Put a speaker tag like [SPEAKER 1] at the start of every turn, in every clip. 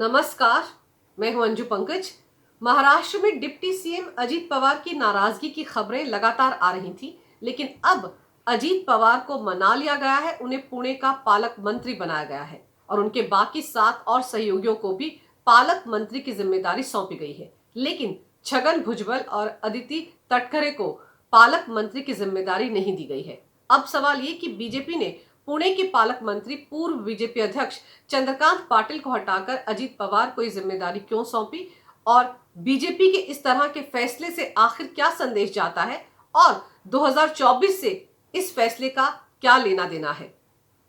[SPEAKER 1] नमस्कार, मैं हूं अंजू पंकज। महाराष्ट्र में डिप्टी सीएम अजीत पवार की नाराजगी की खबरें लगातार आ रही थी, लेकिन अब अजीत पवार को मना लिया गया है, उन्हें पुणे का पालक मंत्री बनाया गया है और उनके बाकी 7 और सहयोगियों को भी पालक मंत्री की जिम्मेदारी सौंपी गई है। लेकिन छगन भुजबल और अदिति तटकरे को पालक मंत्री की जिम्मेदारी नहीं दी गई है। अब सवाल ये कि बीजेपी ने पुणे के पालक मंत्री पूर्व बीजेपी अध्यक्ष चंद्रकांत पाटिल को हटाकर अजीत पवार को ये जिम्मेदारी क्यों सौंपी और बीजेपी के इस तरह के फैसले से आखिर क्या संदेश जाता है और 2024 से इस फैसले का क्या लेना देना है।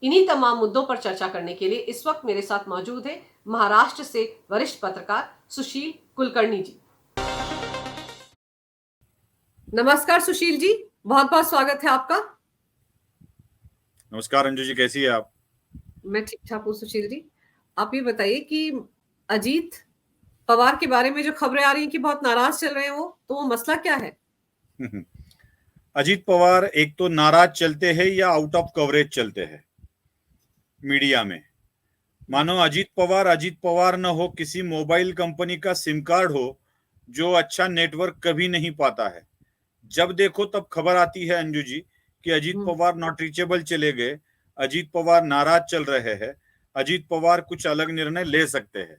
[SPEAKER 1] इन्हीं तमाम मुद्दों पर चर्चा करने के लिए इस वक्त मेरे साथ मौजूद है महाराष्ट्र से वरिष्ठ पत्रकार सुशील कुलकर्णी जी। नमस्कार सुशील जी, बहुत बहुत स्वागत है आपका।
[SPEAKER 2] नमस्कार अंजू जी, कैसी है आप?
[SPEAKER 1] मैं ठीक ठाक हूँ सुशील जी। आप ये बताइए कि अजीत पवार के बारे में जो खबरें आ रही हैं कि बहुत नाराज चल रहे हैं वो मसला क्या है?
[SPEAKER 2] अजीत पवार एक तो नाराज चलते हैं या आउट ऑफ कवरेज चलते हैं मीडिया में। मानो अजीत पवार न हो, किसी मोबाइल कंपनी का सिम कार्ड हो जो अच्छा नेटवर्क कभी नहीं पाता है। जब देखो तब खबर आती है अंजू जी कि अजीत पवार नॉट रीचेबल चले गए, अजीत पवार नाराज चल रहे हैं, अजीत पवार कुछ अलग निर्णय ले सकते हैं।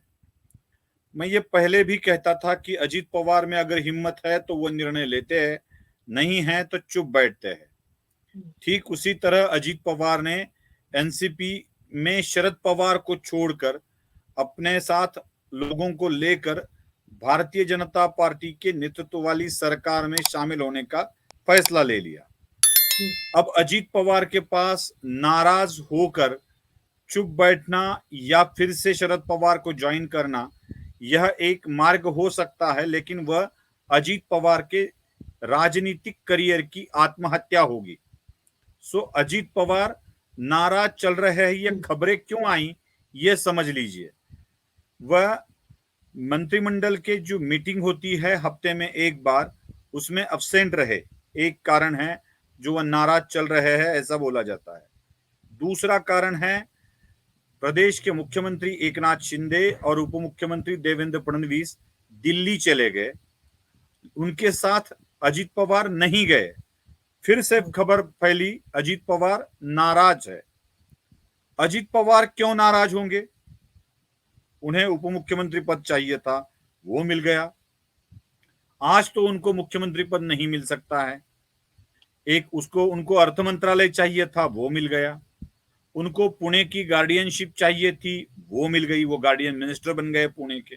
[SPEAKER 2] मैं ये पहले भी कहता था कि अजीत पवार में अगर हिम्मत है तो वो निर्णय लेते हैं, नहीं है तो चुप बैठते हैं। ठीक उसी तरह अजीत पवार ने एनसीपी में शरद पवार को छोड़कर अपने साथ लोगों को लेकर भारतीय जनता पार्टी के नेतृत्व वाली सरकार में शामिल होने का फैसला ले लिया। अब अजीत पवार के पास नाराज होकर चुप बैठना या फिर से शरद पवार को ज्वाइन करना, यह एक मार्ग हो सकता है, लेकिन वह अजीत पवार के राजनीतिक करियर की आत्महत्या होगी। सो अजीत पवार नाराज चल रहे हैं, ये खबरें क्यों आई ये समझ लीजिए। वह मंत्रिमंडल के जो मीटिंग होती है हफ्ते में एक बार, उसमें अब्सेंट रहे, एक कारण है जो वह नाराज चल रहे हैं, ऐसा बोला जाता है। दूसरा कारण है प्रदेश के मुख्यमंत्री एकनाथ शिंदे और उप मुख्यमंत्री देवेंद्र फडणवीस दिल्ली चले गए, उनके साथ अजीत पवार नहीं गए। फिर से खबर फैली अजीत पवार नाराज है। अजीत पवार क्यों नाराज होंगे? उन्हें उप मुख्यमंत्री पद चाहिए था, वो मिल गया। आज तो उनको मुख्यमंत्री पद नहीं मिल सकता है। उनको अर्थ मंत्रालय चाहिए था, वो मिल गया। उनको पुणे की गार्डियनशिप चाहिए थी, वो मिल गई, वो गार्डियन मिनिस्टर बन गए पुणे के।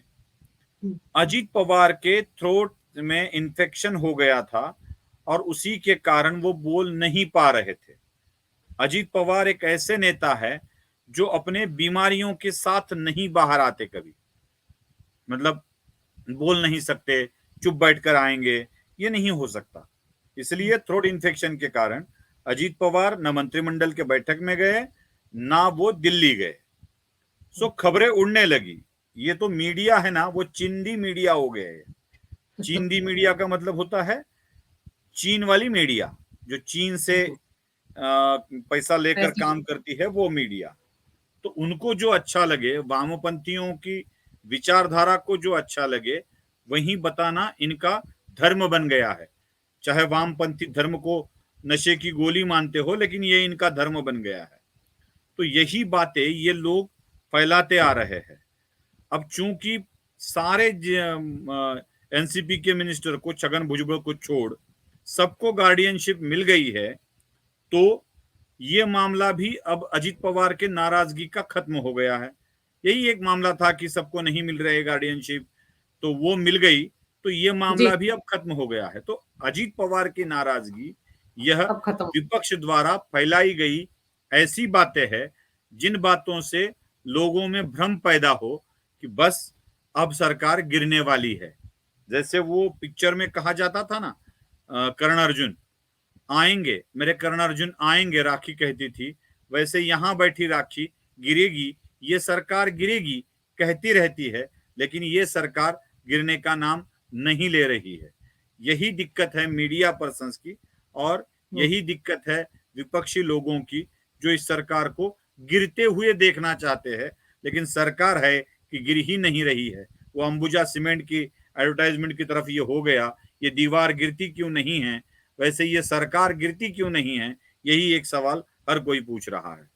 [SPEAKER 2] अजीत पवार के थ्रोट में इन्फेक्शन हो गया था और उसी के कारण वो बोल नहीं पा रहे थे। अजीत पवार एक ऐसे नेता है जो अपने बीमारियों के साथ नहीं बाहर आते कभी, मतलब बोल नहीं सकते, चुप बैठकर आएंगे, ये नहीं हो सकता। इसलिए थ्रोट इन्फेक्शन के कारण अजीत पवार न मंत्रिमंडल के बैठक में गए, ना वो दिल्ली गए। सो खबरें उड़ने लगी। ये तो मीडिया है ना, वो चिंदी मीडिया हो गया है। चिंदी मीडिया का मतलब होता है चीन वाली मीडिया, जो चीन से पैसा लेकर काम करती है, वो मीडिया। तो उनको जो अच्छा लगे, वामपंथियों की विचारधारा को जो अच्छा लगे, वही बताना इनका धर्म बन गया है। चाहे वामपंथी धर्म को नशे की गोली मानते हो, लेकिन ये इनका धर्म बन गया है। तो यही बातें ये लोग फैलाते आ रहे हैं। अब चूंकि सारे एनसीपी के मिनिस्टर को, छगन भुजबल को छोड़ सबको गार्डियनशिप मिल गई है, तो ये मामला भी अब अजीत पवार के नाराजगी का खत्म हो गया है। यही एक मामला था कि सबको नहीं मिल रही गार्डियनशिप, तो वो मिल गई, तो ये मामला भी अब खत्म हो गया है। तो अजीत पवार की नाराजगी यह विपक्ष द्वारा फैलाई गई ऐसी बातें हैं जिन बातों से लोगों में भ्रम पैदा हो कि बस अब सरकार गिरने वाली है। जैसे वो पिक्चर में कहा जाता था ना, कर्ण अर्जुन आएंगे, मेरे कर्ण अर्जुन आएंगे, राखी कहती थी, वैसे यहां बैठी राखी गिरेगी, ये सरकार गिरेगी कहती रहती है, लेकिन ये सरकार गिरने का नाम नहीं ले रही है। यही दिक्कत है मीडिया पर्संस की, और यही दिक्कत है विपक्षी लोगों की, जो इस सरकार को गिरते हुए देखना चाहते हैं, लेकिन सरकार है कि गिर ही नहीं रही है। वो अंबुजा सीमेंट की एडवर्टाइजमेंट की तरफ ये हो गया, ये दीवार गिरती क्यों नहीं है, वैसे ये सरकार गिरती क्यों नहीं है, यही एक सवाल हर कोई पूछ रहा है।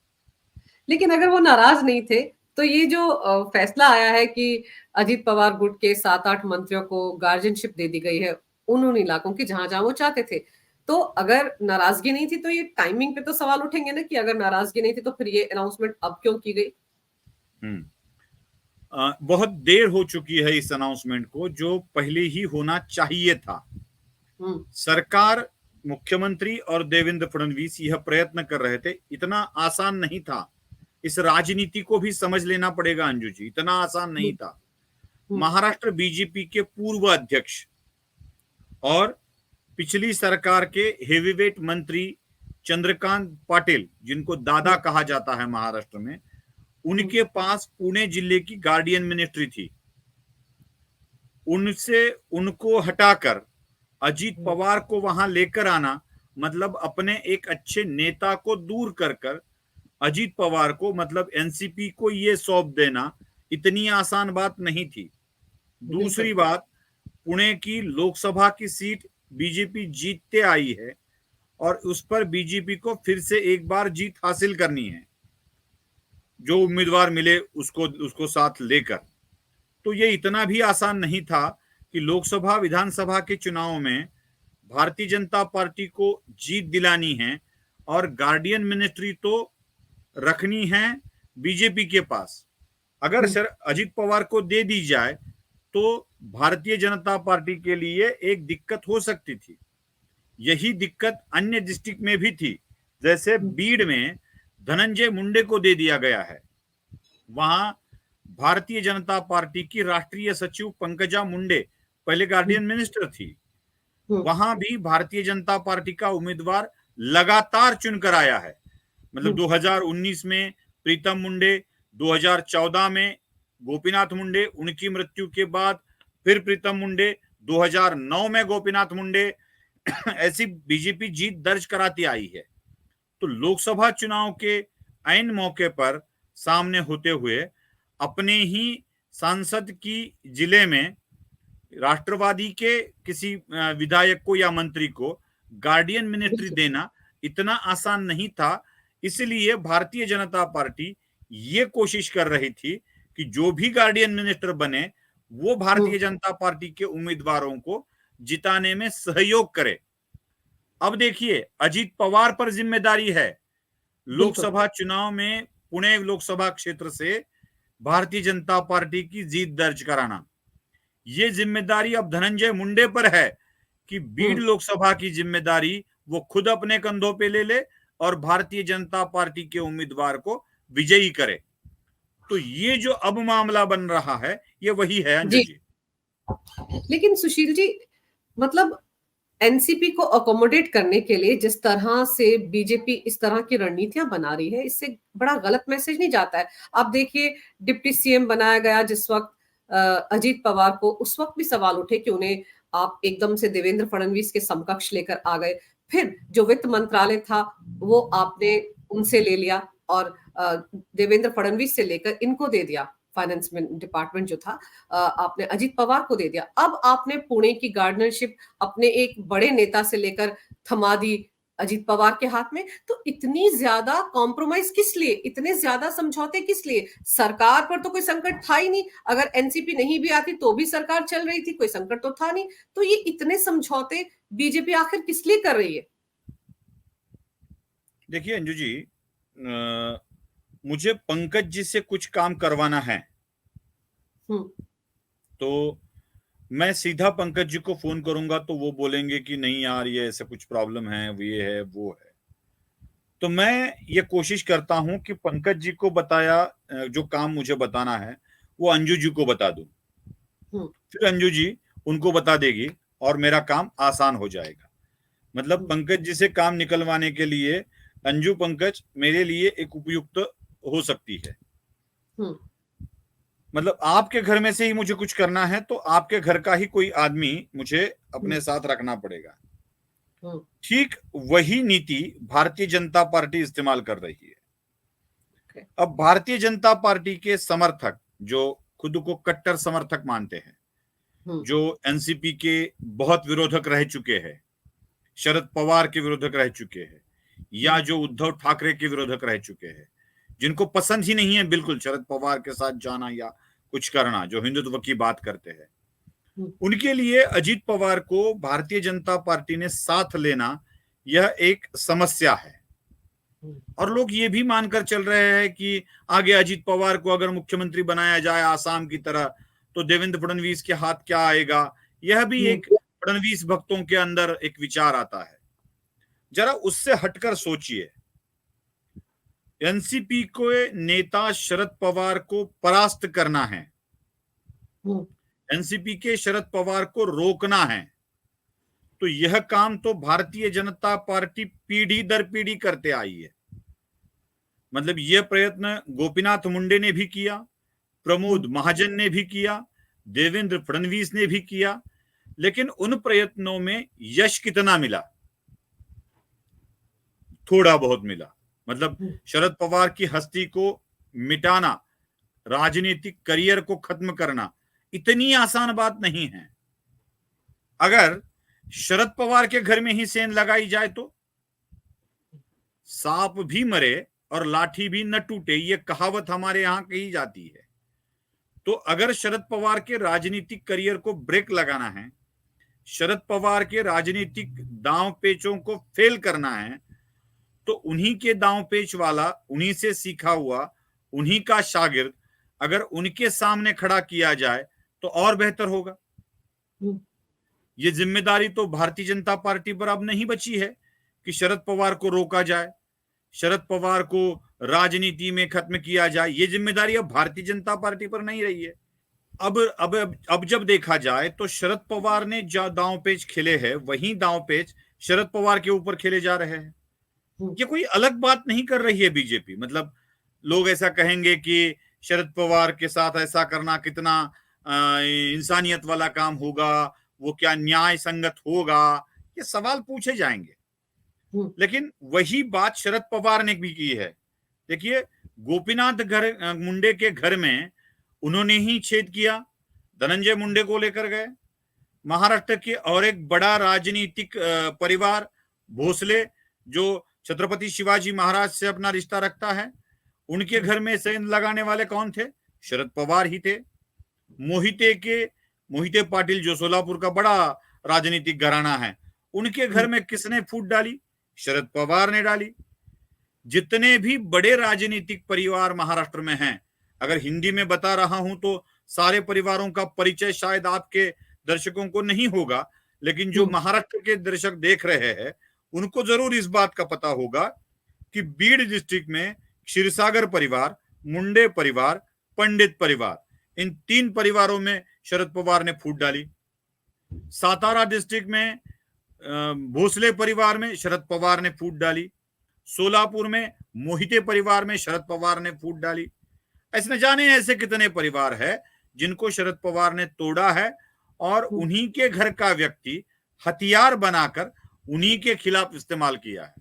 [SPEAKER 1] लेकिन अगर वो नाराज नहीं थे तो ये जो फैसला आया है कि अजीत पवार गुट के 7-8 मंत्रियों को गार्जियनशिप दे दी गई है उन इलाकों की जहां जहां वो चाहते थे, तो अगर नाराजगी नहीं थी तो ये टाइमिंग पे तो सवाल उठेंगे ना कि अगर नाराजगी नहीं थी तो फिर ये अनाउंसमेंट अब क्यों की गई।
[SPEAKER 2] बहुत देर हो चुकी है इस अनाउंसमेंट को, जो पहले ही होना चाहिए था। सरकार, मुख्यमंत्री और देवेंद्र फडणवीस यह प्रयत्न कर रहे थे, इतना आसान नहीं था। इस राजनीति को भी समझ लेना पड़ेगा अंजू जी, इतना आसान नहीं था। महाराष्ट्र बीजेपी के पूर्व अध्यक्ष और पिछली सरकार के हेवीवेट मंत्री चंद्रकांत पाटिल, जिनको दादा कहा जाता है महाराष्ट्र में, उनके पास पुणे जिले की गार्डियन मिनिस्ट्री थी। उनको हटाकर अजीत पवार को वहां लेकर आना, मतलब अपने एक अच्छे नेता को दूर कर अजीत पवार को, मतलब एनसीपी को ये सौंप देना इतनी आसान बात नहीं थी। दूसरी बात, पुणे की लोकसभा की सीट बीजेपी जीतते आई है और उस पर बीजेपी को फिर से एक बार जीत हासिल करनी है, जो उम्मीदवार मिले उसको साथ लेकर। तो ये इतना भी आसान नहीं था कि लोकसभा विधानसभा के चुनाव में भारतीय जनता पार्टी को जीत दिलानी है और गार्डियन मिनिस्ट्री तो रखनी है बीजेपी के पास। अगर सर अजीत पवार को दे दी जाए तो भारतीय जनता पार्टी के लिए एक दिक्कत हो सकती थी। यही दिक्कत अन्य डिस्ट्रिक्ट में भी थी, जैसे बीड में धनंजय मुंडे को दे दिया गया है। वहां भारतीय जनता पार्टी की राष्ट्रीय सचिव पंकजा मुंडे पहले गार्डियन मिनिस्टर थी। वहां भी भारतीय जनता पार्टी का उम्मीदवार लगातार चुनकर आया है। मतलब 2019 में प्रीतम मुंडे, 2014 में गोपीनाथ मुंडे, उनकी मृत्यु के बाद फिर प्रीतम मुंडे, 2009 में गोपीनाथ मुंडे, ऐसी बीजेपी जीत दर्ज कराती आई है। तो लोकसभा चुनाव के ऐन मौके पर सामने होते हुए अपने ही सांसद की जिले में राष्ट्रवादी के किसी विधायक को या मंत्री को गार्डियन मिनिस्ट्री देना इतना आसान नहीं था। इसलिए भारतीय जनता पार्टी ये कोशिश कर रही थी कि जो भी गार्डियन मिनिस्टर बने वो भारतीय जनता पार्टी के उम्मीदवारों को जिताने में सहयोग करे। अब देखिए, अजीत पवार पर जिम्मेदारी है लोकसभा चुनाव में पुणे लोकसभा क्षेत्र से भारतीय जनता पार्टी की जीत दर्ज कराना। ये जिम्मेदारी अब धनंजय मुंडे पर है कि बीड लोकसभा की जिम्मेदारी वो खुद अपने कंधों पे ले और भारतीय जनता पार्टी के उम्मीदवार को विजयी करे। तो ये जो अब मामला बन रहा है ये वही है अंजू जी।
[SPEAKER 1] लेकिन सुशील जी, मतलब एनसीपी को अकोमोडेट करने के लिए जिस तरह से बीजेपी इस तरह की रणनीतियां बना रही है, इससे बड़ा गलत मैसेज नहीं जाता है। आप देखिए, डिप्टी सीएम बनाया गया जिस वक्त अजीत पवार को, उस वक्त भी सवाल उठे कि उन्हें आप एकदम से देवेंद्र फडणवीस के समकक्ष लेकर आ गए। फिर जो वित्त मंत्रालय था वो आपने उनसे ले लिया और देवेंद्र फडणवीस से लेकर इनको दे दिया, फाइनेंस डिपार्टमेंट जो था आपने अजीत पवार को दे दिया। अब आपने पुणे की गार्डनरशिप अपने एक बड़े नेता से लेकर थमा दी अजीत पवार के हाथ में। तो इतनी ज्यादा कॉम्प्रोमाइज किस लिए, इतने ज्यादा समझौते किस लिए? सरकार पर तो कोई संकट था ही नहीं, अगर एनसीपी नहीं भी आती तो भी सरकार चल रही थी, कोई संकट तो था नहीं। तो ये इतने समझौते बीजेपी आखिर किस लिए कर रही है?
[SPEAKER 2] देखिए अंजू जी, मुझे पंकज जी से कुछ काम करवाना है तो मैं सीधा पंकज जी को फोन करूंगा तो वो बोलेंगे कि नहीं यार ये ऐसा कुछ प्रॉब्लम है, ये है वो है। तो मैं ये कोशिश करता हूं कि पंकज जी को बताया जो काम मुझे बताना है वो अंजू जी को बता दूं, फिर अंजू जी उनको बता देगी और मेरा काम आसान हो जाएगा। मतलब पंकज जी से काम निकलवाने के लिए अंजू पंकज मेरे लिए एक उपयुक्त हो सकती है। मतलब आपके घर में से ही मुझे कुछ करना है तो आपके घर का ही कोई आदमी मुझे अपने साथ रखना पड़ेगा। ठीक वही नीति भारतीय जनता पार्टी इस्तेमाल कर रही है। अब भारतीय जनता पार्टी के समर्थक जो खुद को कट्टर समर्थक मानते हैं,
[SPEAKER 1] हम्म,
[SPEAKER 2] जो एनसीपी के बहुत विरोधक रह चुके हैं, शरद पवार के विरोधक रह चुके हैं, या जो उद्धव ठाकरे के विरोधक रह चुके हैं, जिनको पसंद ही नहीं है बिल्कुल शरद पवार के साथ जाना या कुछ करना, जो हिंदुत्व की बात करते हैं, उनके लिए अजीत पवार को भारतीय जनता पार्टी ने साथ लेना यह एक समस्या है। और लोग ये भी मानकर चल रहे हैं कि आगे अजीत पवार को अगर मुख्यमंत्री बनाया जाए आसाम की तरह, तो देवेंद्र फडणवीस के हाथ क्या आएगा। यह भी एक फडणवीस भक्तों के अंदर एक विचार आता है। जरा उससे हटकर सोचिए, एनसीपी को नेता शरद पवार को परास्त करना है, एनसीपी के शरद पवार को रोकना है, तो यह काम तो भारतीय जनता पार्टी पीढ़ी दर पीढ़ी करते आई है। मतलब यह प्रयत्न गोपीनाथ मुंडे ने भी किया, प्रमोद महाजन ने भी किया, देवेंद्र फडणवीस ने भी किया, लेकिन उन प्रयत्नों में यश कितना मिला? थोड़ा बहुत मिला। मतलब शरद पवार की हस्ती को मिटाना, राजनीतिक करियर को खत्म करना इतनी आसान बात नहीं है। अगर शरद पवार के घर में ही सेंध लगाई जाए तो सांप भी मरे और लाठी भी न टूटे, ये कहावत हमारे यहां कही जाती है। तो अगर शरद पवार के राजनीतिक करियर को ब्रेक लगाना है, शरद पवार के राजनीतिक दांव पेचों को फेल करना है, तो उन्हीं के दांव पेच वाला, उन्हीं से सीखा हुआ, उन्हीं का शागिर्द अगर उनके सामने खड़ा किया जाए तो और बेहतर होगा। ये जिम्मेदारी तो भारतीय जनता पार्टी पर अब नहीं बची है कि शरद पवार को रोका जाए, शरद पवार को राजनीति में खत्म किया जाए। ये जिम्मेदारी अब भारतीय जनता पार्टी पर नहीं रही है। अब जब देखा जाए तो शरद पवार ने जो दांव पेच खेले हैं, वही दांव पेच शरद पवार के ऊपर खेले जा रहे हैं। ये कोई अलग बात नहीं कर रही है बीजेपी। मतलब लोग ऐसा कहेंगे कि शरद पवार के साथ ऐसा करना कितना इंसानियत वाला काम होगा, वो क्या न्याय संगत होगा, ये सवाल पूछे जाएंगे। लेकिन वही बात शरद पवार ने भी की है। देखिए, गोपीनाथ मुंडे के घर में उन्होंने ही छेद किया, धनंजय मुंडे को लेकर गए। महाराष्ट्र के और एक बड़ा राजनीतिक परिवार भोसले, जो छत्रपति शिवाजी महाराज से अपना रिश्ता रखता है, उनके घर में सेंध लगाने वाले कौन थे? शरद पवार ही थे। मोहिते पाटिल, जो सोलापुर का बड़ा राजनीतिक घराना है, उनके घर में किसने फूट डाली? शरद पवार ने डाली। जितने भी बड़े राजनीतिक परिवार महाराष्ट्र में हैं, अगर हिंदी में बता रहा हूं तो सारे परिवारों का परिचय शायद आपके दर्शकों को नहीं होगा, लेकिन जो महाराष्ट्र के दर्शक देख रहे हैं उनको जरूर इस बात का पता होगा कि बीड डिस्ट्रिक्ट में क्षीरसागर परिवार, मुंडे परिवार, पंडित परिवार, इन 3 परिवारों में शरद पवार ने फूट डाली। सातारा डिस्ट्रिक्ट में भोसले परिवार में शरद पवार ने फूट डाली। सोलापुर में मोहिते परिवार में शरद पवार ने फूट डाली। ऐसे न जाने ऐसे कितने परिवार है जिनको शरद पवार ने तोड़ा है और उन्हीं के घर का व्यक्ति हथियार बनाकर उन्हीं के खिलाफ इस्तेमाल किया है।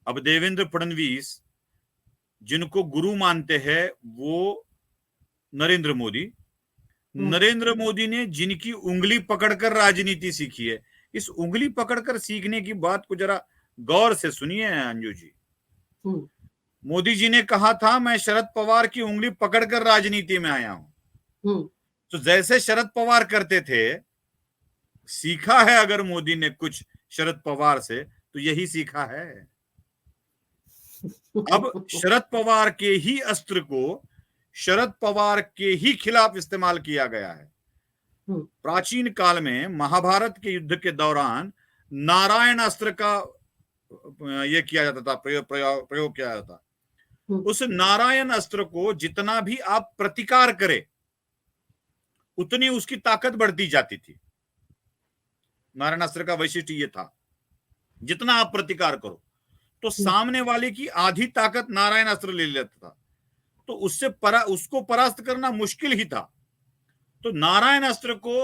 [SPEAKER 2] अब देवेंद्र फडणवीस, जिनको गुरु मानते हैं, वो नरेंद्र मोदी ने जिनकी उंगली पकड़कर राजनीति सीखी है, इस उंगली पकड़कर सीखने की बात को जरा गौर से सुनिए अंजू जी। मोदी जी ने कहा था, मैं शरद पवार की उंगली पकड़कर राजनीति में आया हूं। तो जैसे शरद पवार करते थे, सीखा है अगर मोदी ने कुछ शरद पवार से, तो यही सीखा है। अब शरद पवार के ही अस्त्र को शरद पवार के ही खिलाफ इस्तेमाल किया गया है। प्राचीन काल में महाभारत के युद्ध के दौरान नारायण अस्त्र का यह किया जाता था, प्रयोग किया जाता था। उस नारायण अस्त्र को जितना भी आप प्रतिकार करें, उतनी उसकी ताकत बढ़ती जाती थी। नारायण अस्त्र का वैशिष्ट्य यह था, जितना आप प्रतिकार करो तो सामने वाले की आधी ताकत नारायण अस्त्र ले लेता था, तो उसको परास्त करना मुश्किल ही था। तो नारायण अस्त्र को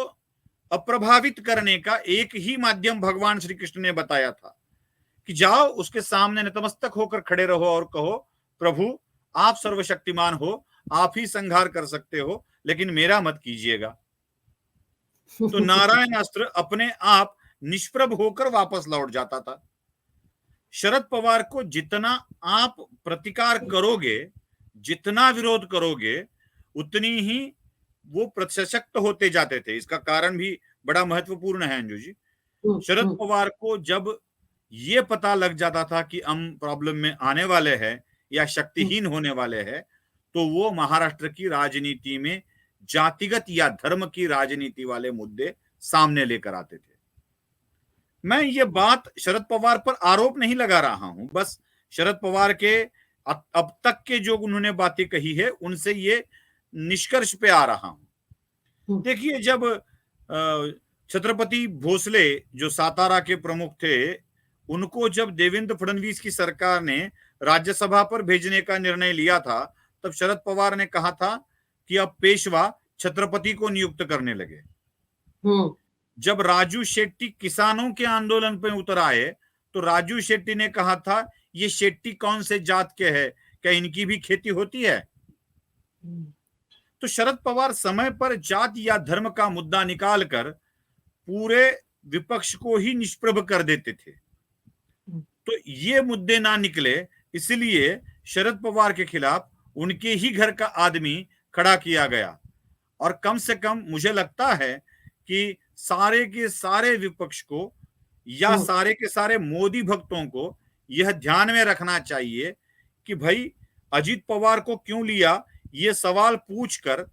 [SPEAKER 2] अप्रभावित करने का एक ही माध्यम भगवान श्री कृष्ण ने बताया था कि जाओ उसके सामने नतमस्तक होकर खड़े रहो और कहो, प्रभु आप सर्वशक्तिमान हो, आप ही संहार कर सकते हो, लेकिन मेरा मत कीजिएगा। तो नारायण अस्त्र अपने आप निष्प्रभ होकर वापस लौट जाता था। शरद पवार को जितना आप प्रतिकार करोगे, जितना विरोध करोगे, उतनी ही वो सशक्त होते जाते थे। इसका कारण भी बड़ा महत्वपूर्ण है अंजू जी। शरद पवार को जब ये पता लग जाता था कि हम प्रॉब्लम में आने वाले हैं या शक्तिहीन होने वाले हैं, तो वो महाराष्ट्र की राजनीति में जातिगत या धर्म की राजनीति वाले मुद्दे सामने लेकर आते थे। मैं ये बात शरद पवार पर आरोप नहीं लगा रहा हूं, बस शरद पवार के अब तक के जो उन्होंने बातें कही है उनसे ये निष्कर्ष पे आ रहा हूं। देखिए, जब छत्रपति भोसले जो सातारा के प्रमुख थे, उनको जब देवेंद्र फडणवीस की सरकार ने राज्यसभा पर भेजने का निर्णय लिया था, तब शरद पवार ने कहा था कि अब पेशवा छत्रपति को नियुक्त करने लगे। जब राजू शेट्टी किसानों के आंदोलन पे उतर आए, तो राजू शेट्टी ने कहा था, ये शेट्टी कौन से जात के हैं, क्या इनकी भी खेती होती है? तो शरद पवार समय पर जात या धर्म का मुद्दा निकालकर पूरे विपक्ष को ही निष्प्रभ कर देते थे। तो ये मुद्दे ना निकले, इसलिए शरद पवार के खिलाफ उनके ही घर का आदमी खड़ा किया गया। और कम से कम मुझे लगता है कि सारे के सारे विपक्ष को या सारे के सारे मोदी भक्तों को यह ध्यान में रखना चाहिए कि भाई अजीत पवार को क्यों लिया, ये सवाल पूछकर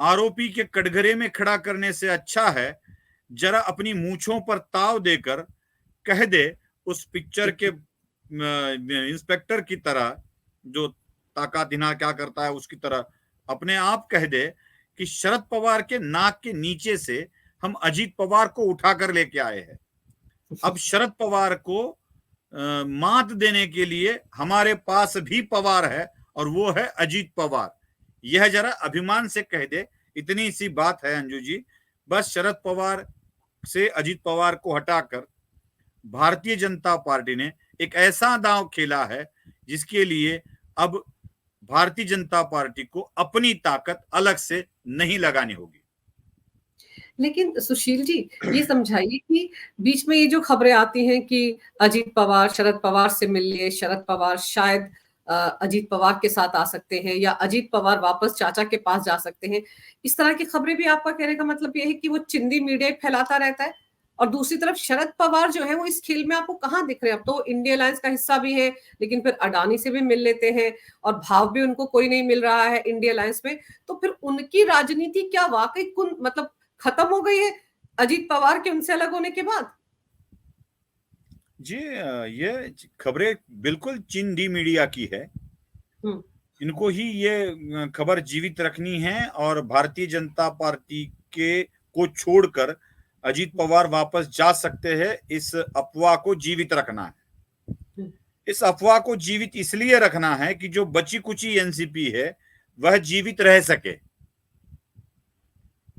[SPEAKER 2] आरोपी के कटघरे में खड़ा करने से अच्छा है जरा अपनी मूंछों पर ताव देकर कह दे, उस पिक्चर के इंस्पेक्टर की तरह, जो ताका दिना क्या करता है उसकी तरह अपने आप कह दे कि शरद पवार के नाक के नीचे से हम अजीत पवार को उठाकर लेके आए हैं। अब शरद पवार को मात देने के लिए हमारे पास भी पवार है और वो है अजीत पवार। यह जरा अभिमान से कह दे, इतनी सी बात है अंजू जी। बस शरद पवार से अजीत पवार को हटाकर भारतीय जनता पार्टी ने एक ऐसा दांव खेला है जिसके लिए अब भारतीय जनता पार्टी को अपनी ताकत अलग से नहीं लगानी होगी।
[SPEAKER 1] लेकिन सुशील जी, ये समझाइए कि बीच में ये जो खबरें आती हैं कि अजीत पवार शरद पवार से मिल लिए, शरद पवार शायद अजीत पवार के साथ आ सकते हैं या अजीत पवार वापस चाचा के पास जा सकते हैं, इस तरह की खबरें भी आपका कहने का मतलब ये है कि वो चिंदी मीडिया फैलाता रहता है? और दूसरी तरफ शरद पवार जो है वो इस खेल में आपको कहाँ दिख रहे हैं? अब तो इंडिया अलायंस का हिस्सा भी है, लेकिन फिर अडानी से भी मिल लेते हैं और भाव भी उनको कोई नहीं मिल रहा है इंडिया अलायंस में। तो फिर उनकी राजनीति क्या वाकई मतलब खत्म हो गई है अजीत पवार के उनसे अलग होने के बाद?
[SPEAKER 2] जी, ये खबरें बिल्कुल चिंदी मीडिया की है। इनको ही ये खबर जीवित रखनी है और भारतीय जनता पार्टी के को छोड़कर अजीत पवार वापस जा सकते हैं, इस अफवाह को जीवित रखना है। इस अफवाह को जीवित इसलिए रखना है कि जो बची कुची एनसीपी है वह जीवित रह सके।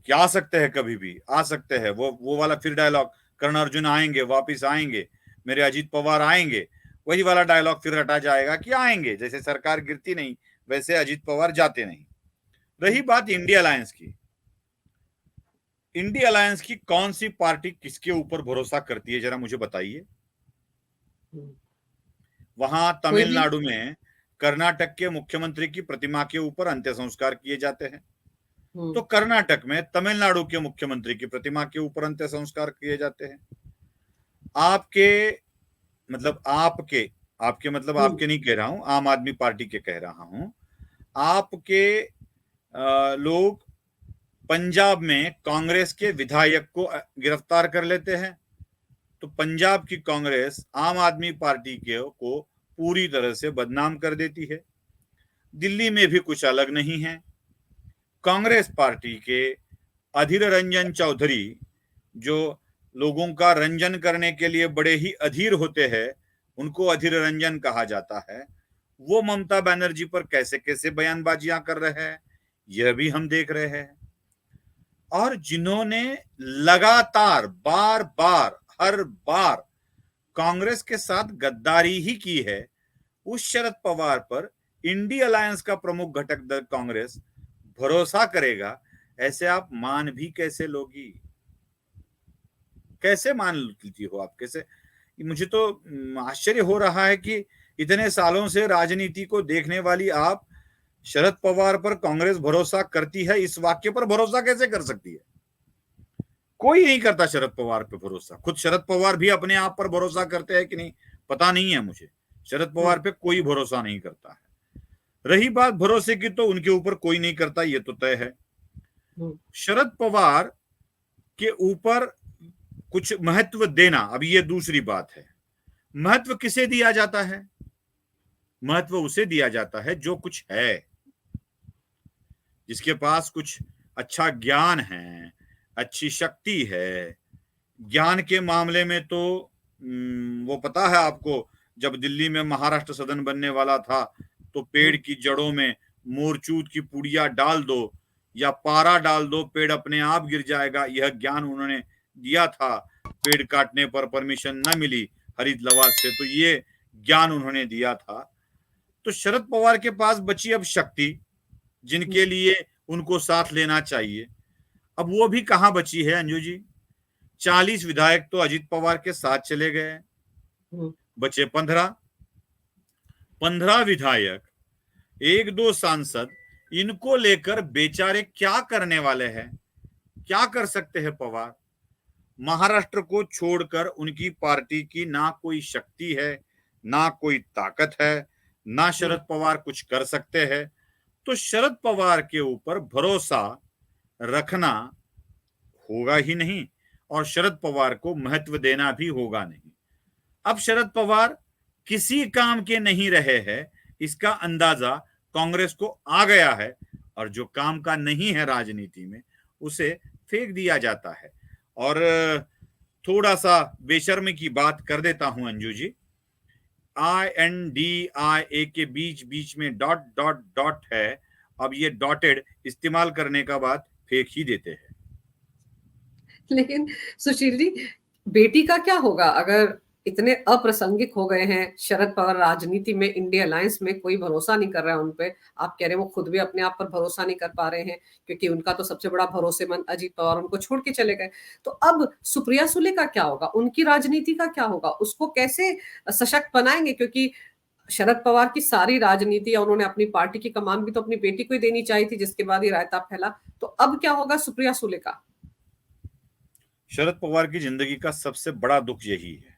[SPEAKER 2] क्या आ सकते हैं, कभी भी आ सकते हैं। वो वाला फिर डायलॉग, कर्ण अर्जुन आएंगे, वापिस आएंगे, मेरे अजीत पवार आएंगे, वही वाला डायलॉग फिर रटा जाएगा कि आएंगे। जैसे सरकार गिरती नहीं वैसे अजीत पवार जाते नहीं। रही बात इंडिया अलायंस की, इंडिया अलायंस की कौन सी पार्टी किसके ऊपर भरोसा करती है, जरा मुझे बताइए। वहां तमिलनाडु में कर्नाटक के मुख्यमंत्री की प्रतिमा के ऊपर अंत्य संस्कार किए जाते हैं, तो कर्नाटक में तमिलनाडु के मुख्यमंत्री की प्रतिमा के ऊपर अंत्य संस्कार किए जाते हैं। आपके मतलब आपके नहीं कह रहा हूं, आम आदमी पार्टी के कह रहा हूं। आपके लोग पंजाब में कांग्रेस के विधायक को गिरफ्तार कर लेते हैं, तो पंजाब की कांग्रेस आम आदमी पार्टी को पूरी तरह से बदनाम कर देती है। दिल्ली में भी कुछ अलग नहीं है। कांग्रेस पार्टी के अधीर रंजन चौधरी, जो लोगों का रंजन करने के लिए बड़े ही अधीर होते हैं, उनको अधीर रंजन कहा जाता है, वो ममता बनर्जी पर कैसे कैसे बयानबाजियां कर रहे हैं, यह भी हम देख रहे हैं। और जिन्होंने लगातार बार बार हर बार कांग्रेस के साथ गद्दारी ही की है, उस शरद पवार पर इंडी अलायंस का प्रमुख घटक दल कांग्रेस भरोसा करेगा, ऐसे आप मान भी कैसे लोगी? कैसे मान लेती हो आप? कैसे? मुझे तो आश्चर्य हो रहा है कि इतने सालों से राजनीति को देखने वाली आप शरद पवार पर कांग्रेस भरोसा करती है, इस वाक्य पर भरोसा कैसे कर सकती है? कोई नहीं करता शरद पवार पे भरोसा। खुद शरद पवार भी अपने आप पर भरोसा करते हैं कि नहीं पता नहीं है मुझे। शरद पवार पे कोई भरोसा नहीं करता है। रही बात भरोसे की, तो उनके ऊपर कोई नहीं करता, ये तो तय है। शरद पवार के ऊपर कुछ महत्व देना, अब ये दूसरी बात है। महत्व किसे दिया जाता है? महत्व उसे दिया जाता है जो कुछ है, जिसके पास कुछ अच्छा ज्ञान है, अच्छी शक्ति है। ज्ञान के मामले में तो वो पता है आपको, जब दिल्ली में महाराष्ट्र सदन बनने वाला था तो पेड़ की जड़ों में मोरचूत की पुड़िया डाल दो या पारा डाल दो, पेड़ अपने आप गिर जाएगा, यह ज्ञान उन्होंने दिया था। पेड़ काटने पर परमिशन न मिली हरित लवाद से, तो ये ज्ञान उन्होंने दिया था। तो शरद पवार के पास बची अब शक्ति, जिनके लिए उनको साथ लेना चाहिए। अब वो भी कहां बची है अंजू जी? 40 विधायक तो अजीत पवार के साथ चले गए, बचे 15 विधायक, 1-2 सांसद। इनको लेकर बेचारे क्या करने वाले हैं? क्या कर सकते हैं पवार? महाराष्ट्र को छोड़कर उनकी पार्टी की ना कोई शक्ति है, ना कोई ताकत है, ना शरद पवार कुछ कर सकते हैं। तो शरद पवार के ऊपर भरोसा रखना होगा ही नहीं, और शरद पवार को महत्व देना भी होगा नहीं। अब शरद पवार किसी काम के नहीं रहे हैं, इसका अंदाजा कांग्रेस को आ गया है, और जो काम का नहीं है राजनीति में, उसे फेंक दिया जाता है। और थोड़ा सा बेशर्मी की बात कर देता हूं अंजू जी, INDIA के बीच बीच में डॉट डॉट डॉट है। अब ये डॉटेड इस्तेमाल करने का बाद फेंक ही देते हैं।
[SPEAKER 1] लेकिन सुशील जी, बेटी का क्या होगा अगर इतने अप्रासंगिक हो गए हैं शरद पवार राजनीति में, इंडिया अलायंस में कोई भरोसा नहीं कर रहा है उन पे? आप कह रहे हैं वो खुद भी अपने आप पर भरोसा नहीं कर पा रहे हैं, क्योंकि उनका तो सबसे बड़ा भरोसेमंद अजीत पवार उनको छोड़ के चले गए। तो अब सुप्रिया सुले का क्या होगा? उनकी राजनीति का क्या होगा? उसको कैसे सशक्त बनाएंगे? क्योंकि शरद पवार की सारी राजनीति, और उन्होंने अपनी पार्टी की कमान भी तो अपनी बेटी को ही देनी चाहिए थी, जिसके बाद ये रायता फैला। तो अब क्या होगा सुप्रिया सुले का?
[SPEAKER 2] शरद पवार की जिंदगी का सबसे बड़ा दुख यही है,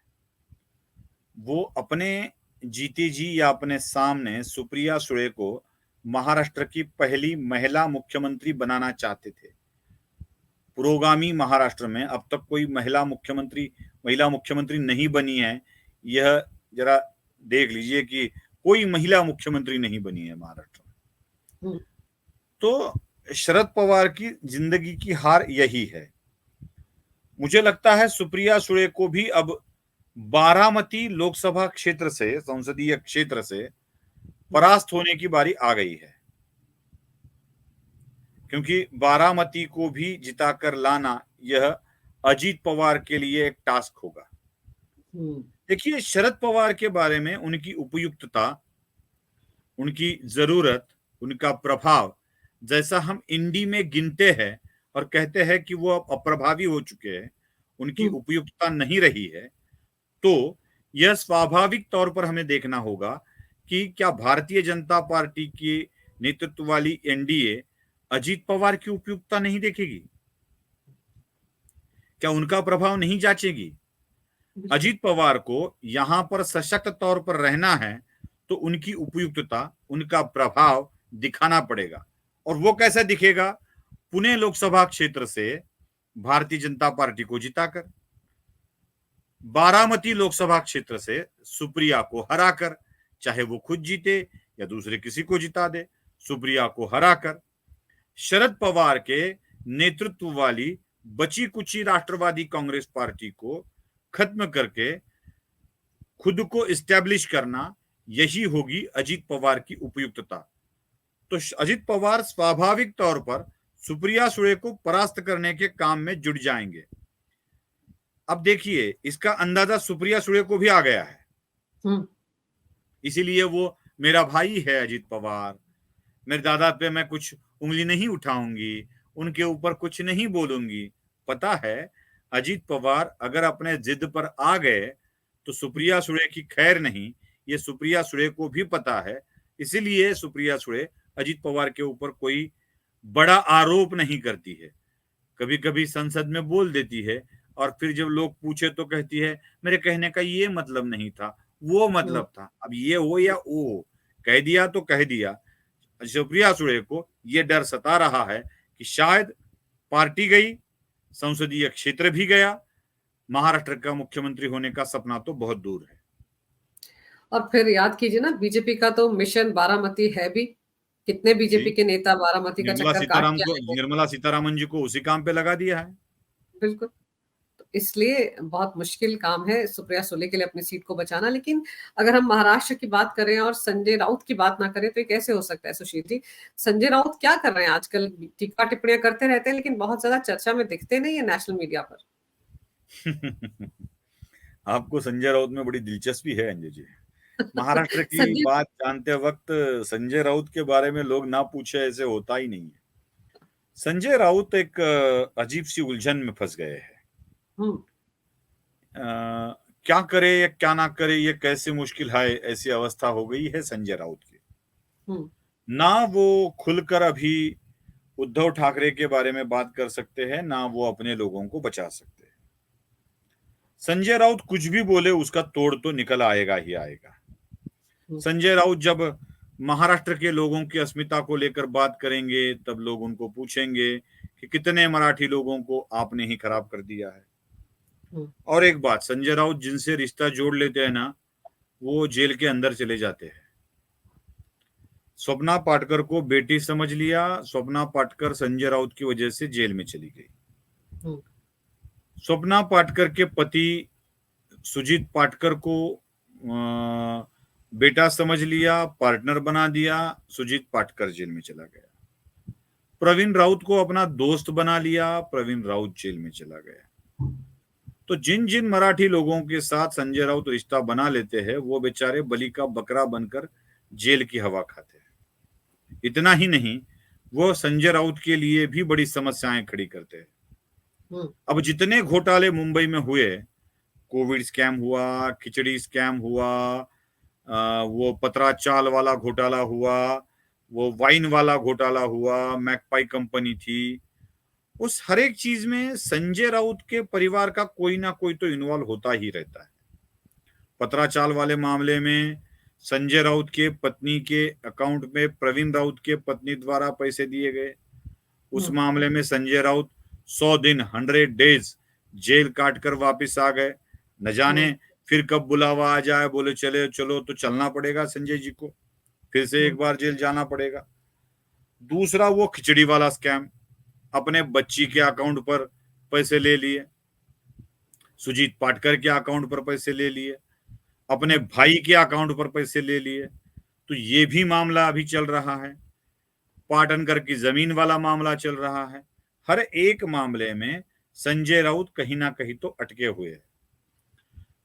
[SPEAKER 2] वो अपने जीते जी या अपने सामने सुप्रिया सुले को महाराष्ट्र की पहली महिला मुख्यमंत्री बनाना चाहते थे। पुरोगामी महाराष्ट्र में अब तक कोई महिला मुख्यमंत्री नहीं बनी है। यह जरा देख लीजिए कि कोई महिला मुख्यमंत्री नहीं बनी है महाराष्ट्र में। तो शरद पवार की जिंदगी की हार यही है। मुझे लगता है सुप्रिया सुले को भी अब बारामती लोकसभा क्षेत्र से, संसदीय क्षेत्र से परास्त होने की बारी आ गई है, क्योंकि बारामती को भी जिताकर लाना यह अजीत पवार के लिए एक टास्क होगा। देखिए, शरद पवार के बारे में उनकी उपयुक्तता, उनकी जरूरत, उनका प्रभाव, जैसा हम इंडी में गिनते हैं और कहते हैं कि वो अब अप्रभावी हो चुके हैं, उनकी उपयुक्तता नहीं रही है, तो यह स्वाभाविक तौर पर हमें देखना होगा कि क्या भारतीय जनता पार्टी की नेतृत्व वाली एनडीए अजीत पवार की उपयुक्तता नहीं देखेगी? क्या उनका प्रभाव नहीं जांचेगी? अजीत पवार को यहां पर सशक्त तौर पर रहना है तो उनकी उपयुक्तता, उनका प्रभाव दिखाना पड़ेगा। और वो कैसे दिखेगा? पुणे लोकसभा क्षेत्र से भारतीय जनता पार्टी को जिताकर, बारामती लोकसभा क्षेत्र से सुप्रिया को हराकर, चाहे वो खुद जीते या दूसरे किसी को जिता दे, सुप्रिया को हराकर शरद पवार के नेतृत्व वाली बची कुची राष्ट्रवादी कांग्रेस पार्टी को खत्म करके खुद को इस्टेब्लिश करना, यही होगी अजीत पवार की उपयुक्तता। तो अजीत पवार स्वाभाविक तौर पर सुप्रिया सुले को परास्त करने के काम में जुट जाएंगे। अब देखिए, इसका अंदाजा सुप्रिया सुले को भी आ गया है, इसीलिए वो मेरा भाई है अजीत पवार, मेरे दादा पे मैं कुछ उंगली नहीं उठाऊंगी, उनके ऊपर कुछ नहीं बोलूंगी। पता है अजीत पवार अगर अपने जिद पर आ गए तो सुप्रिया सुळे की खैर नहीं, ये सुप्रिया सुळे को भी पता है। इसीलिए सुप्रिया सुळे अजीत पवार के ऊपर कोई बड़ा आरोप नहीं करती है। कभी कभी संसद में बोल देती है और फिर जब लोग पूछे तो कहती है मेरे कहने का ये मतलब नहीं था, वो
[SPEAKER 1] हम्म।
[SPEAKER 2] मतलब था। अब ये हो या वो हो, कह दिया तो कह दिया। सुप्रिया सुळे को ये डर सता रहा है कि शायद पार्टी गई, संसदीय क्षेत्र भी गया, महाराष्ट्र का मुख्यमंत्री होने का सपना तो बहुत दूर है।
[SPEAKER 1] और फिर याद कीजिए ना, बीजेपी का तो मिशन बारामती है भी। कितने
[SPEAKER 2] जी,
[SPEAKER 1] बीजेपी के नेता बारामती का चक्कर काट के आए हैं।
[SPEAKER 2] निर्मला सीतारामन जी को उसी काम पे लगा दिया है।
[SPEAKER 1] बिल्कुल। तो इसलिए बहुत मुश्किल काम है सुप्रिया सुले के लिए अपनी सीट को बचाना। लेकिन अगर हम महाराष्ट्र की बात करें और संजय राउत की बात ना करें तो ये कैसे हो सकता है सुशील जी? संजय राउत क्या कर रहे हैं आजकल? टीका टिप्पणियां करते रहते हैं लेकिन बहुत ज्यादा चर्चा में दिखते नहीं है नेशनल मीडिया पर।
[SPEAKER 2] आपको संजय राउत में बड़ी दिलचस्पी है अंजय जी। महाराष्ट्र की
[SPEAKER 1] संजय
[SPEAKER 2] बात जानते वक्त संजय राउत के बारे में लोग ना पूछे ऐसे होता ही नहीं है। संजय राउत एक अजीब सी उलझन में फंस गए हैं।
[SPEAKER 1] हम्म।
[SPEAKER 2] क्या करे या क्या ना करे, ये कैसे मुश्किल है, ऐसी अवस्था हो गई है संजय राउत की।
[SPEAKER 1] हम्म।
[SPEAKER 2] ना वो खुलकर अभी उद्धव ठाकरे के बारे में बात कर सकते हैं, ना वो अपने लोगों को बचा सकते हैं। संजय राउत कुछ भी बोले उसका तोड़ तो निकल आएगा ही आएगा। संजय राउत जब महाराष्ट्र के लोगों की अस्मिता को लेकर बात करेंगे तब लोग उनको पूछेंगे कि कितने मराठी लोगों को आपने ही खराब कर दिया है। और एक बात, संजय राउत जिनसे रिश्ता जोड़ लेते हैं ना, वो जेल के अंदर चले जाते हैं। स्वप्ना पाटकर को बेटी समझ लिया, स्वप्ना पाटकर संजय राउत की वजह से जेल में चली गई। स्वप्ना पाटकर के पति सुजीत पाटकर को बेटा समझ लिया, पार्टनर बना दिया, सुजीत पाटकर जेल में चला गया। प्रवीण राउत को अपना दोस्त बना लिया, प्रवीण राउत जेल में चला गया। तो जिन जिन मराठी लोगों के साथ संजय राउत रिश्ता बना लेते हैं वो बेचारे बलि का बकरा बनकर जेल की हवा खाते हैं। इतना ही नहीं, वो संजय राउत के लिए भी बड़ी समस्याएं खड़ी करते हैं। अब जितने घोटाले मुंबई में हुए, कोविड स्कैम हुआ, खिचड़ी स्कैम हुआ, वो पत्राचाल वाला घोटाला हुआ, वो वाइन वाला घोटाला हुआ, मैकपाई कंपनी थी, उस हर एक चीज में संजय राउत के परिवार का कोई ना कोई तो इन्वॉल्व होता ही रहता है। पत्राचाल वाले मामले में संजय राउत के पत्नी के अकाउंट में प्रवीण राउत के पत्नी द्वारा पैसे दिए गए। उस मामले में संजय राउत 100 दिन 100 डेज जेल काट कर वापिस आ गए। न जाने फिर कब बुलावा आ जाए, बोले चले चलो तो चलना पड़ेगा संजय जी को, फिर से एक बार जेल जाना पड़ेगा। दूसरा वो खिचड़ी वाला स्कैम, अपने बच्ची के अकाउंट पर पैसे ले लिए, सुजीत पाटकर के अकाउंट पर पैसे ले लिए, अपने भाई के अकाउंट पर पैसे ले लिए। तो ये भी मामला अभी चल रहा है। पाटनकर की जमीन वाला मामला चल रहा है। हर एक मामले में संजय राउत कहीं ना कहीं तो अटके हुए हैं।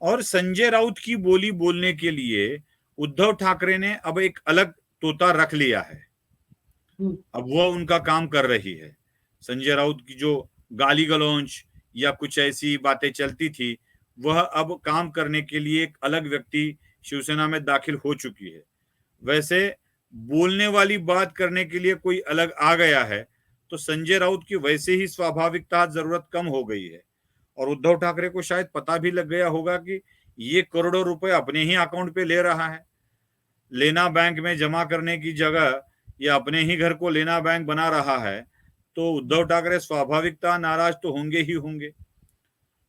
[SPEAKER 2] और संजय राउत की बोली बोलने के लिए उद्धव ठाकरे ने अब एक अलग तोता रख लिया है। अब वो उनका काम कर रही है। संजय राउत की जो गाली गलौज या कुछ ऐसी बातें चलती थी, वह अब काम करने के लिए एक अलग व्यक्ति शिवसेना में दाखिल हो चुकी है। वैसे बोलने वाली बात करने के लिए कोई अलग आ गया है तो संजय राउत की वैसे ही स्वाभाविकता जरूरत कम हो गई है। और उद्धव ठाकरे को शायद पता भी लग गया होगा कि ये करोड़ों रुपए अपने ही अकाउंट पे ले रहा है। लेना बैंक में जमा करने की जगह ये अपने ही घर को लेना बैंक बना रहा है, तो उद्धव ठाकरे स्वाभाविकता नाराज तो होंगे ही होंगे।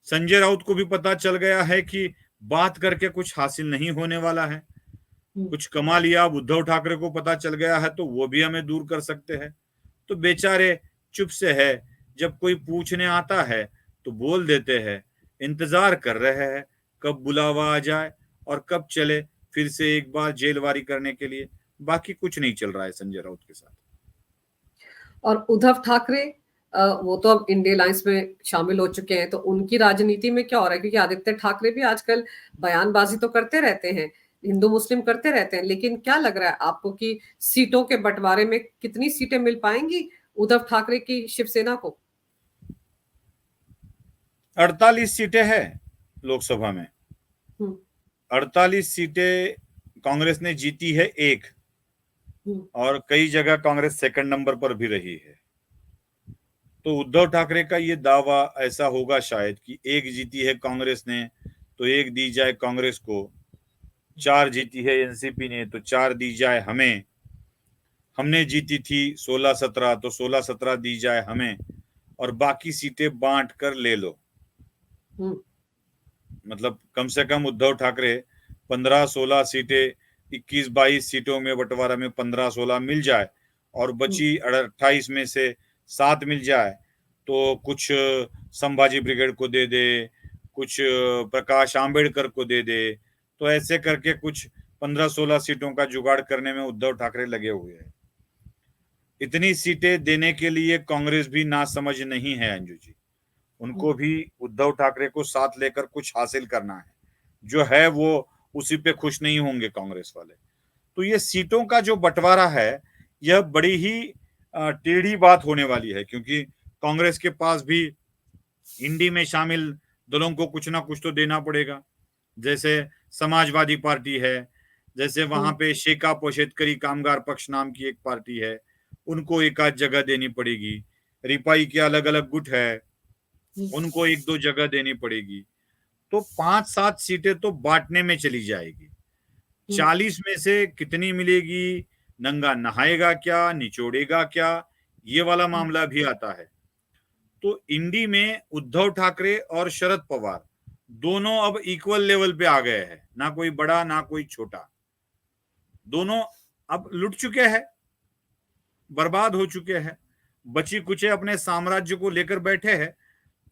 [SPEAKER 2] संजय राउत को भी पता चल गया है कि बात करके कुछ हासिल नहीं होने वाला है। कुछ कमा लिया, अब उद्धव ठाकरे को पता चल गया है तो वो भी हमें दूर कर सकते हैं। तो बेचारे चुप से है, जब कोई पूछने आता है तो बोल देते हैं, इंतजार कर रहे हैं कब बुलावा आ जाए और कब चले फिर से एक बार जेलवारी करने के लिए। बाकी कुछ नहीं चल रहा है संजय राउत के साथ।
[SPEAKER 1] और उद्धव ठाकरे वो तो अब इंडिया अलायंस में शामिल हो चुके हैं, तो उनकी राजनीति में क्या हो रहा है? क्योंकि आदित्य ठाकरे भी आजकल बयानबाजी तो करते रहते हैं, हिंदू मुस्लिम करते रहते हैं, लेकिन क्या लग रहा है आपको कि सीटों के बंटवारे में कितनी सीटें मिल पाएंगी उद्धव ठाकरे की शिवसेना को?
[SPEAKER 2] 48 सीटें हैं लोकसभा में।
[SPEAKER 1] हम्म
[SPEAKER 2] 48 सीटें कांग्रेस ने जीती है एक,
[SPEAKER 1] हम्म
[SPEAKER 2] और कई जगह कांग्रेस सेकंड नंबर पर भी रही है। तो उद्धव ठाकरे का ये दावा ऐसा होगा शायद कि एक जीती है कांग्रेस ने तो एक दी जाए कांग्रेस को, 4 जीती है एनसीपी ने तो 4 दी जाए हमें, हमने जीती थी 16-17 तो 16-17 दी जाए हमें, और बाकी सीटें बांट कर ले लो।
[SPEAKER 1] हम्म
[SPEAKER 2] मतलब कम से कम उद्धव ठाकरे 15-16 सीटें, 21-22 सीटों में बंटवारा में 15-16 मिल जाए और बची 28 में से 7 मिल जाए, तो कुछ संभाजी ब्रिगेड को दे दे, कुछ प्रकाश आंबेडकर को दे दे, तो ऐसे करके कुछ 15-16 सीटों का जुगाड़ करने में उद्धव ठाकरे लगे हुए हैं। इतनी सीटें देने के लिए कांग्रेस भी नासमझ नहीं है अंजू जी। उनको भी उद्धव ठाकरे को साथ लेकर कुछ हासिल करना है, जो है वो उसी पे खुश नहीं होंगे कांग्रेस वाले। तो ये सीटों का जो बंटवारा है यह बड़ी ही टेढ़ी बात होने वाली है, क्योंकि कांग्रेस के पास भी इंडी में शामिल दलों को कुछ ना कुछ तो देना पड़ेगा। जैसे समाजवादी पार्टी है, जैसे वहां पे शेकाप शेतकरी कामगार पक्ष नाम की एक पार्टी है, उनको एक आध जगह देनी पड़ेगी। रिपाई के अलग अलग गुट है, उनको 1-2 जगह देनी पड़ेगी। तो 5-7 सीटें तो बांटने में चली जाएगी। 40 में से कितनी मिलेगी, नंगा नहाएगा क्या, निचोड़ेगा क्या, ये वाला मामला भी आता है। तो इंडी में उद्धव ठाकरे और शरद पवार दोनों अब इक्वल लेवल पे आ गए हैं, ना कोई बड़ा ना कोई छोटा। दोनों अब लुट चुके हैं, बर्बाद हो चुके हैं, बची कुचे अपने साम्राज्य को लेकर बैठे हैं।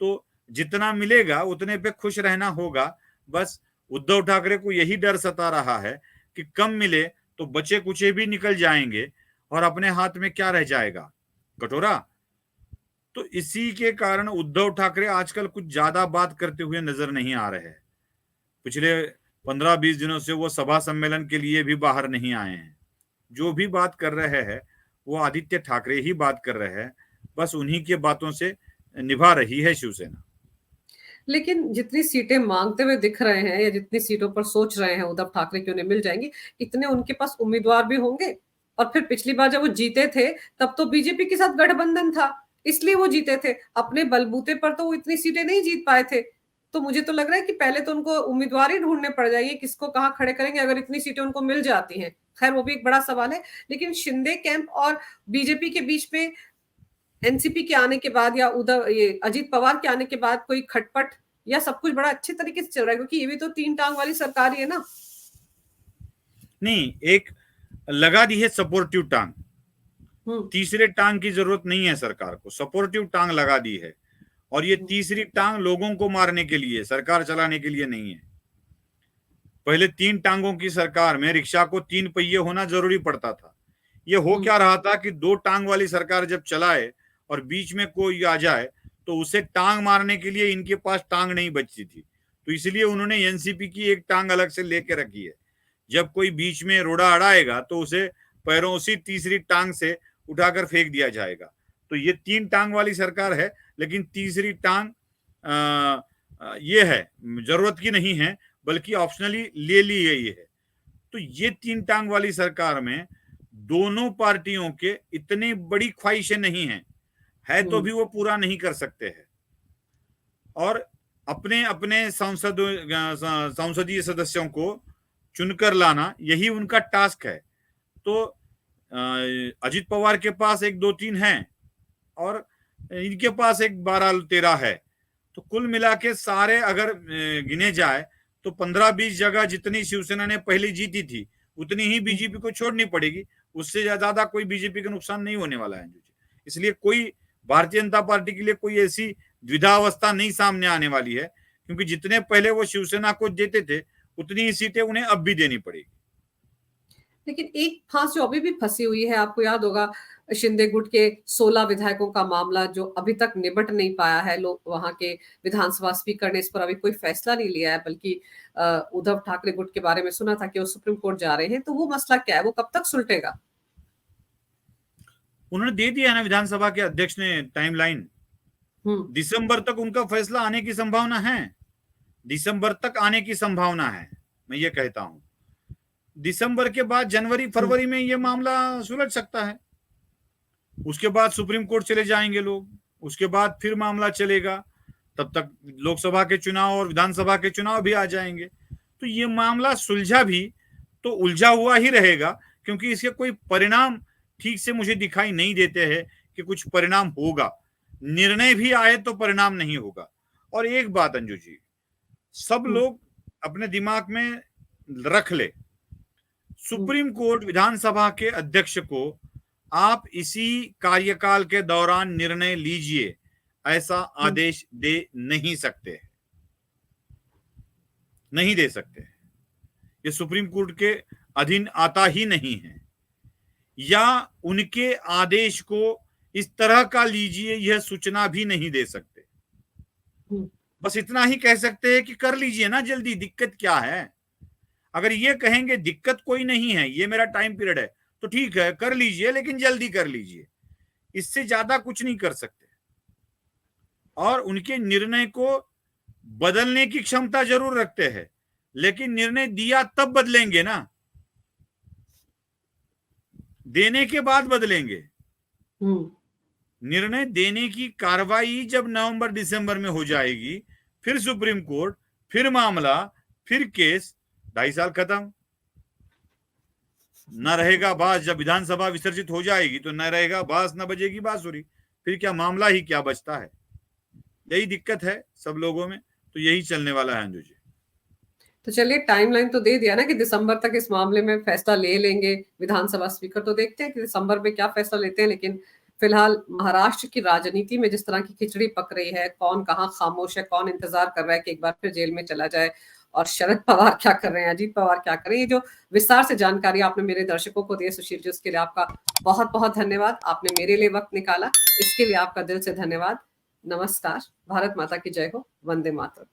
[SPEAKER 2] तो जितना मिलेगा उतने पे खुश रहना होगा। बस उद्धव ठाकरे को यही डर सता रहा है कि कम मिले तो बचे कुचे भी निकल जाएंगे और अपने हाथ में क्या रह जाएगा, कटोरा। तो इसी के कारण उद्धव ठाकरे आजकल कुछ ज्यादा बात करते हुए नजर नहीं आ रहे हैं। पिछले 15-20 दिनों से वो सभा सम्मेलन के लिए भी बाहर नहीं आए हैं। जो भी बात कर रहे हैं वो आदित्य ठाकरे ही बात कर रहे हैं, बस उन्हीं के बातों से निभा रही है शिवसेना।
[SPEAKER 1] लेकिन जितनी सीटें मांगते हुए दिख रहे हैं या जितनी सीटों पर सोच रहे हैं उद्धव ठाकरे की उन्हें मिल जाएंगी, इतने उनके पास उम्मीदवार भी होंगे। और फिर पिछली बार जब वो जीते थे तब तो बीजेपी के साथ गठबंधन था, इसलिए वो जीते थे। अपने बलबूते पर तो वो इतनी सीटें नहीं जीत पाए थे। तो मुझे तो लग रहा है कि पहले तो उनको उम्मीदवार ही ढूंढने पड़ जाएंगे, किसको कहाँ खड़े करेंगे अगर इतनी सीटें उनको मिल जाती हैं। खैर वो भी एक बड़ा सवाल है। लेकिन शिंदे कैंप और बीजेपी के बीच में एनसीपी के आने के बाद या उधर ये अजीत पवार के आने के बाद कोई खटपट या सब कुछ बड़ा अच्छे तरीके से चल रहा है? क्योंकि ये भी तो 3 टांग वाली सरकार ही है ना।
[SPEAKER 2] नहीं, एक लगा दी है सपोर्टिव टांग। तीसरे टांग की जरूरत नहीं है सरकार को, सपोर्टिव टांग लगा दी है। और ये तीसरी टांग लोगों को मारने के लिए, सरकार चलाने के लिए नहीं है। पहले 3 टांगों की सरकार में रिक्शा को 3 पहिए होना जरूरी पड़ता था। ये हो क्या रहा था कि 2 टांग वाली सरकार जब चलाए और बीच में कोई आ जाए तो उसे टांग मारने के लिए इनके पास टांग नहीं बचती थी। तो इसलिए उन्होंने एनसीपी की एक टांग अलग से लेके रखी है। जब कोई बीच में रोड़ा अड़ाएगा तो उसे पैरों उसी तीसरी टांग से उठाकर फेंक दिया जाएगा। तो ये 3 टांग वाली सरकार है, लेकिन तीसरी टांग ये है, जरूरत की नहीं है, बल्कि ऑप्शनली ले ली गई है। तो ये 3 टांग वाली सरकार में दोनों पार्टियों के इतनी बड़ी ख्वाहिशें नहीं है तो भी वो पूरा नहीं कर सकते हैं। और अपने अपने संसदीय सदस्यों को चुनकर लाना यही उनका टास्क है। तो अजित पवार के पास 1-2-3 हैं और इनके पास एक 12-13 है। तो कुल मिला के सारे अगर गिने जाए तो 15-20 जगह जितनी शिवसेना ने पहले जीती थी उतनी ही बीजेपी को छोड़नी पड़ेगी। उससे ज्यादा कोई बीजेपी का नुकसान नहीं होने वाला है। इसलिए कोई भारतीय जनता पार्टी के लिए कोई ऐसी द्विधावस्था नहीं सामने आने वाली है, क्योंकि जितने पहले वो शिवसेना को देते थे उतनी ही सीटें उन्हें अब भी देनी पड़ेगी।
[SPEAKER 1] लेकिन एक फांस जो अभी भी फंसी हुई है, आपको याद होगा शिंदे गुट के 16 विधायकों का मामला जो अभी तक निबट नहीं पाया है। लोग वहां के विधानसभा स्पीकर ने इस पर अभी कोई फैसला नहीं लिया है, बल्कि उद्धव ठाकरे गुट के बारे में सुना था कि वो सुप्रीम कोर्ट जा रहे हैं। तो वो मसला क्या है, वो कब तक सुलटेगा?
[SPEAKER 2] उन्होंने दे दिया है ना, विधानसभा के अध्यक्ष ने टाइमलाइन। दिसंबर तक उनका फैसला आने की संभावना है। दिसंबर तक आने की संभावना है, मैं ये कहता हूं। दिसंबर के बाद जनवरी फरवरी में ये मामला सुलझ सकता है। उसके बाद सुप्रीम कोर्ट चले जाएंगे लोग, उसके बाद फिर मामला चलेगा। तब तक लोकसभा के चुनाव और विधानसभा के चुनाव भी आ जाएंगे। तो ये मामला सुलझा भी तो उलझा हुआ ही रहेगा, क्योंकि इसके कोई परिणाम ठीक से मुझे दिखाई नहीं देते हैं कि कुछ परिणाम होगा। निर्णय भी आए तो परिणाम नहीं होगा। और एक बात अंजू जी, सब लोग अपने दिमाग में रख ले, सुप्रीम कोर्ट विधानसभा के अध्यक्ष को आप इसी कार्यकाल के दौरान निर्णय लीजिए ऐसा आदेश दे नहीं सकते, नहीं दे सकते। ये सुप्रीम कोर्ट के अधीन आता ही नहीं है। या उनके आदेश को इस तरह का लीजिए यह सूचना भी नहीं दे सकते। बस इतना ही कह सकते हैं कि कर लीजिए ना जल्दी, दिक्कत क्या है। अगर ये कहेंगे दिक्कत कोई नहीं है, ये मेरा टाइम पीरियड है, तो ठीक है कर लीजिए, लेकिन जल्दी कर लीजिए। इससे ज्यादा कुछ नहीं कर सकते। और उनके निर्णय को बदलने की क्षमता जरूर रखते हैं, लेकिन निर्णय दिया तब बदलेंगे ना, देने के बाद बदलेंगे। निर्णय देने की कार्रवाई जब नवंबर दिसंबर में हो जाएगी, फिर सुप्रीम कोर्ट, फिर मामला, फिर केस, 2.5 साल खत्म। न रहेगा बास, जब विधानसभा विसर्जित हो जाएगी तो न रहेगा बास, न बजेगी बांसुरी, फिर क्या मामला ही क्या बचता है। यही दिक्कत है सब लोगों में, तो यही चलने वाला है अंजू जी।
[SPEAKER 1] तो चलिए, टाइमलाइन तो दे दिया ना कि दिसंबर तक इस मामले में फैसला ले लेंगे विधानसभा स्पीकर। तो देखते हैं कि दिसंबर में क्या फैसला लेते हैं। लेकिन फिलहाल महाराष्ट्र की राजनीति में जिस तरह की खिचड़ी पक रही है, कौन कहाँ खामोश है, कौन इंतजार कर रहा है कि एक बार फिर जेल में चला जाए, और शरद पवार क्या कर रहे हैं, अजीत पवार क्या कर रहे हैं, ये जो विस्तार से जानकारी आपने मेरे दर्शकों को दी सुशील जी, उसके लिए आपका बहुत बहुत धन्यवाद। आपने मेरे लिए वक्त निकाला, इसके लिए आपका दिल से धन्यवाद। नमस्कार। भारत माता की जय हो। वंदे मातरम।